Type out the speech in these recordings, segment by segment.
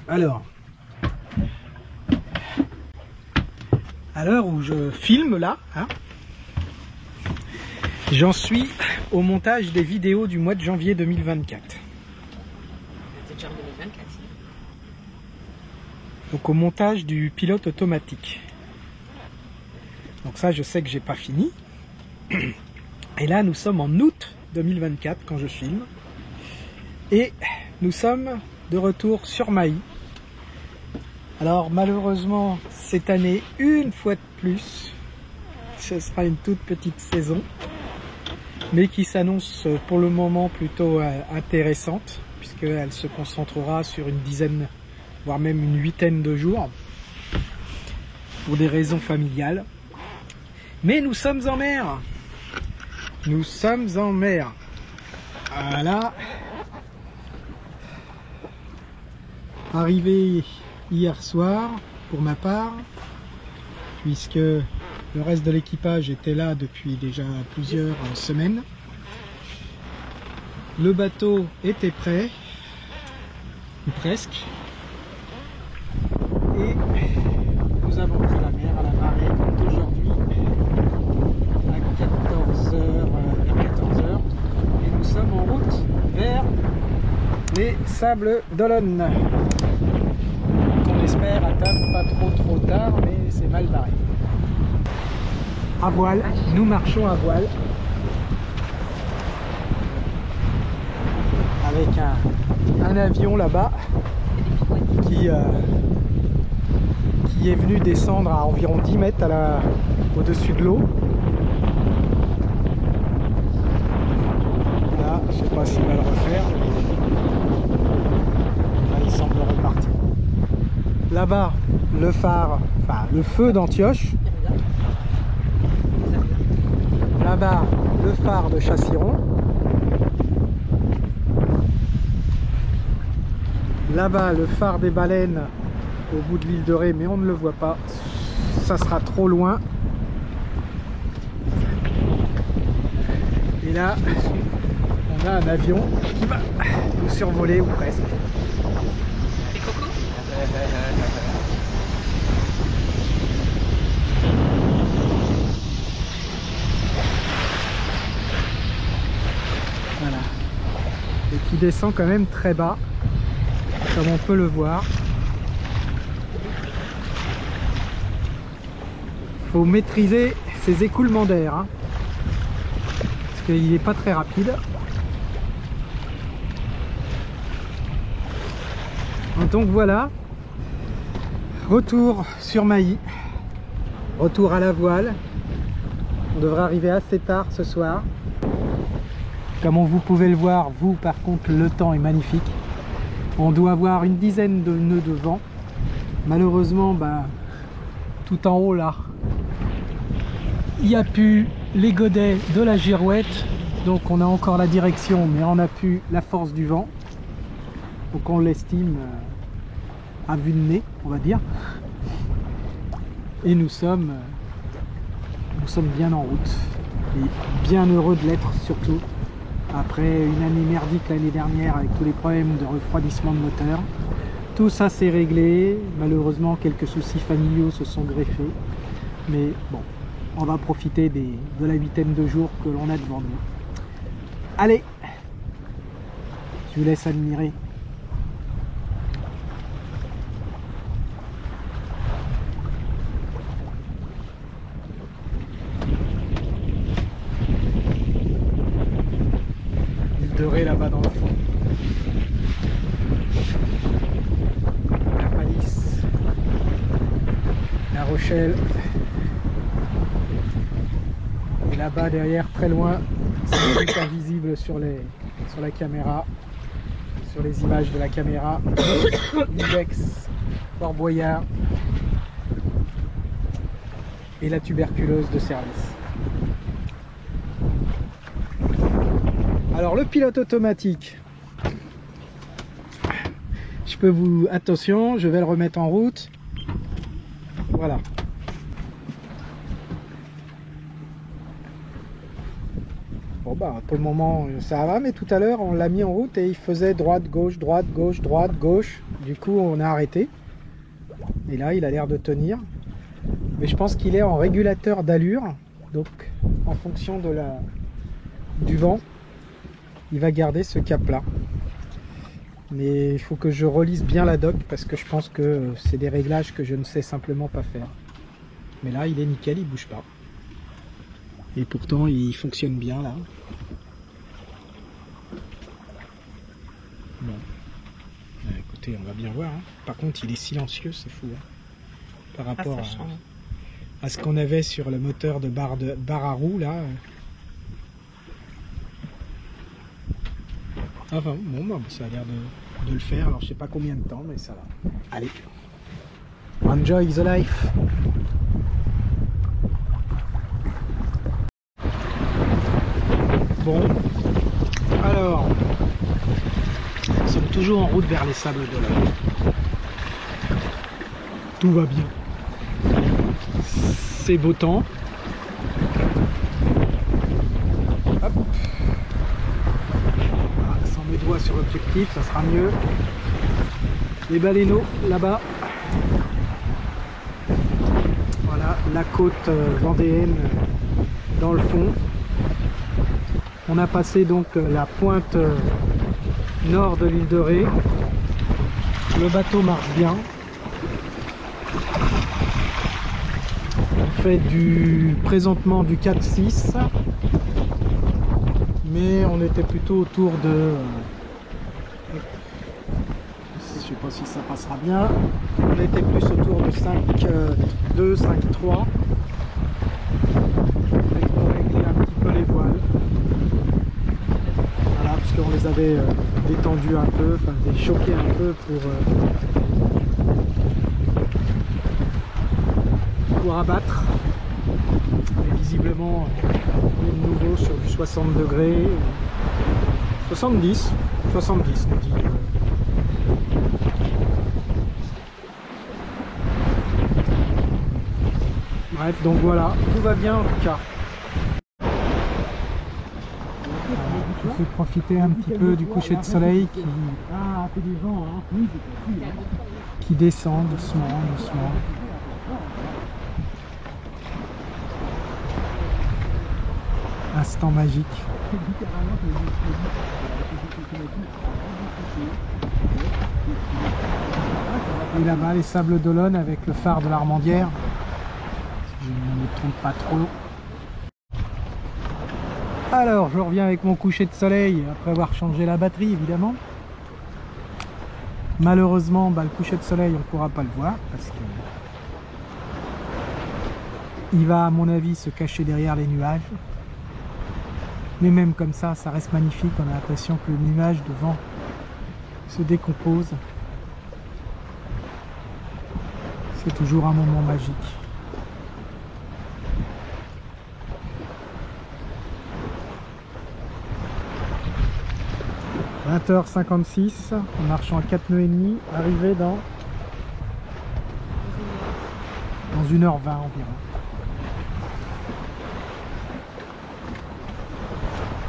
Alors, à l'heure où je filme là, hein, j'en suis au montage des vidéos du mois de janvier 2024. C'est déjà en 2024. Donc au montage du pilote automatique. Donc ça, je sais que j'ai pas fini. Et là, nous sommes en août 2024 quand je filme. Et nous sommes de retour sur Mailly. Alors malheureusement, cette année, une fois de plus, ce sera une toute petite saison, mais qui s'annonce pour le moment plutôt intéressante, puisqu'elle se concentrera sur une dizaine, voire même une huitaine de jours, pour des raisons familiales. Mais nous sommes en mer. Nous sommes en mer. Voilà. Arrivé hier soir pour ma part, puisque le reste de l'équipage était là depuis déjà plusieurs semaines. Le bateau était prêt, ou presque, et nous avons pris la mer à la marée d'aujourd'hui à 14 h, et nous sommes en route vers les Sables d'Olonne. On espère atteindre pas trop tard, mais c'est mal barré. À voile, nous marchons à voile avec un avion là-bas qui est venu descendre à environ 10 mètres au-dessus de l'eau. Là, je sais pas s'il va le refaire. Là, il semble repartir. Là-bas, le phare, enfin le feu d'Antioche. Là-bas, le phare de Chassiron. Là-bas, le phare des Baleines au bout de l'île de Ré, mais on ne le voit pas. Ça sera trop loin. Et là, on a un avion qui va nous survoler, ou presque. Et Coco? Voilà. Et qui descend quand même très bas, comme on peut le voir. Il faut maîtriser ses écoulements d'air, hein, parce qu'il n'est pas très rapide. Donc voilà, retour sur Mailly, retour à la voile. On devrait arriver assez tard ce soir. Comme vous pouvez le voir, vous par contre, le temps est magnifique. On doit avoir une dizaine de nœuds de vent. Malheureusement, tout en haut là, il n'y a plus les godets de la girouette. Donc on a encore la direction, mais on n'a plus la force du vent. Donc on l'estime à vue de nez, on va dire. Et nous sommes bien en route. Et bien heureux de l'être surtout. Après une année merdique l'année dernière avec tous les problèmes de refroidissement de moteur. Tout ça s'est réglé. Malheureusement, quelques soucis familiaux se sont greffés. Mais bon, on va profiter de la huitaine de jours que l'on a devant nous. Allez, je vous laisse admirer. L'île de Ré là-bas dans le fond. La Palisse. La Rochelle. Et là-bas derrière, très loin, c'est invisible sur la caméra, sur les images de la caméra. Index, Fort Boyard et la tuberculose de service. Alors le pilote automatique, je peux vous... Attention, je vais le remettre en route. Voilà. Bon pour le moment ça va, mais tout à l'heure on l'a mis en route et il faisait droite, gauche, droite, gauche, droite, gauche. Du coup, on a arrêté. Et là, il a l'air de tenir. Mais je pense qu'il est en régulateur d'allure. Donc, en fonction de du vent, il va garder ce cap-là. Mais il faut que je relise bien la doc parce que je pense que c'est des réglages que je ne sais simplement pas faire. Mais là, il est nickel, il bouge pas. Et pourtant, il fonctionne bien là. Bon. Écoutez, on va bien voir. Hein. Par contre, il est silencieux, c'est fou. Hein. Par rapport à ce qu'on avait sur le moteur de barre à roue là. Enfin, bon, bah, ça a l'air de le faire. Alors, je sais pas combien de temps, mais ça va. Allez. Enjoy the life. Bon. Alors. Nous sommes toujours en route vers les Sables d'Olonne. Tout va bien. C'est beau temps. Hop. Voilà, sans mes doigts sur l'objectif, ça sera mieux. Les baleineaux là-bas. Voilà, la côte vendéenne dans le fond. On a passé donc la pointe nord de l'île de Ré. Le bateau marche bien. On fait présentement du 4-6. Mais on était plutôt autour de... je sais pas si ça passera bien. On était plus autour de 5-2, 5-3. Et on réglait un petit peu les voiles. Voilà, parce qu'on les avait détendus un peu, enfin déchoqués un peu pour abattre. Et visiblement, on est de nouveau sur du 60 degrés. 70 nous dit. Bref, donc voilà, tout va bien en tout cas. Je vous fais profiter un petit peu du coucher de soleil qui descend doucement, doucement. Instant magique. Et là-bas, les Sables d'Olonne avec le phare de l'Armandière. Si je ne me trompe pas trop. Alors, je reviens avec mon coucher de soleil après avoir changé la batterie, évidemment. Malheureusement, le coucher de soleil, on ne pourra pas le voir parce que il va, à mon avis, se cacher derrière les nuages. Mais même comme ça, ça reste magnifique. On a l'impression que le nuage devant se décompose. C'est toujours un moment magique. « 20h56, en marchant à 4 nœuds et demi, arrivé dans 1h20 environ.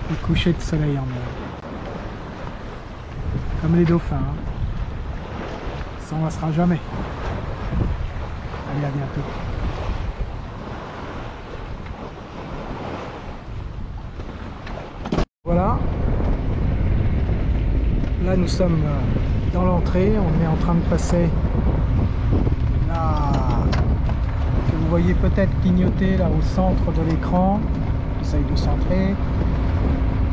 Le coucher de soleil en mer. Comme les dauphins. Hein. Ça, on ne sera jamais. Allez, à bientôt. Voilà. Là, nous sommes dans l'entrée. On est en train de passer là, que vous voyez peut-être clignoter là au centre de l'écran. J'essaye de centrer.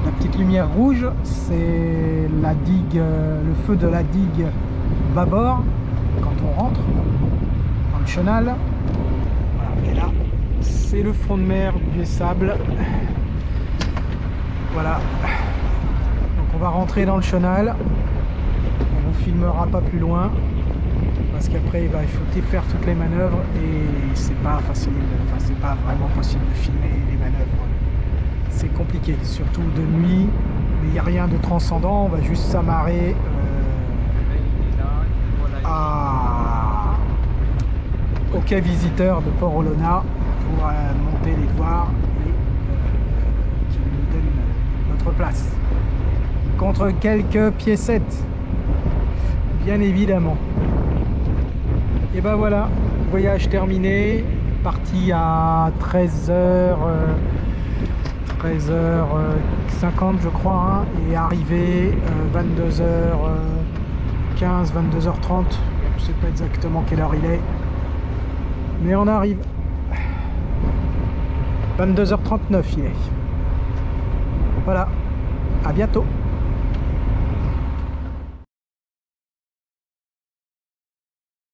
La petite lumière rouge, c'est la digue, le feu de la digue bâbord quand on rentre dans le chenal. Voilà, et là, c'est le front de mer du Sable. Voilà. Donc on va rentrer dans le chenal. On vous filmera pas plus loin parce qu'après il faut faire toutes les manœuvres et c'est pas facile. Enfin, c'est pas vraiment possible de filmer les manœuvres. C'est compliqué, surtout de nuit, mais il n'y a rien de transcendant, on va juste s'amarrer au quai visiteur de Port-Olona pour monter les voir et qui nous donne notre place. Contre quelques piécettes bien évidemment. Et ben voilà, voyage terminé, parti à 13h50 je crois, hein, et arrivé 22h15, 22h30, je sais pas exactement quelle heure il est, mais on arrive. 22h39 il est. Voilà, à bientôt.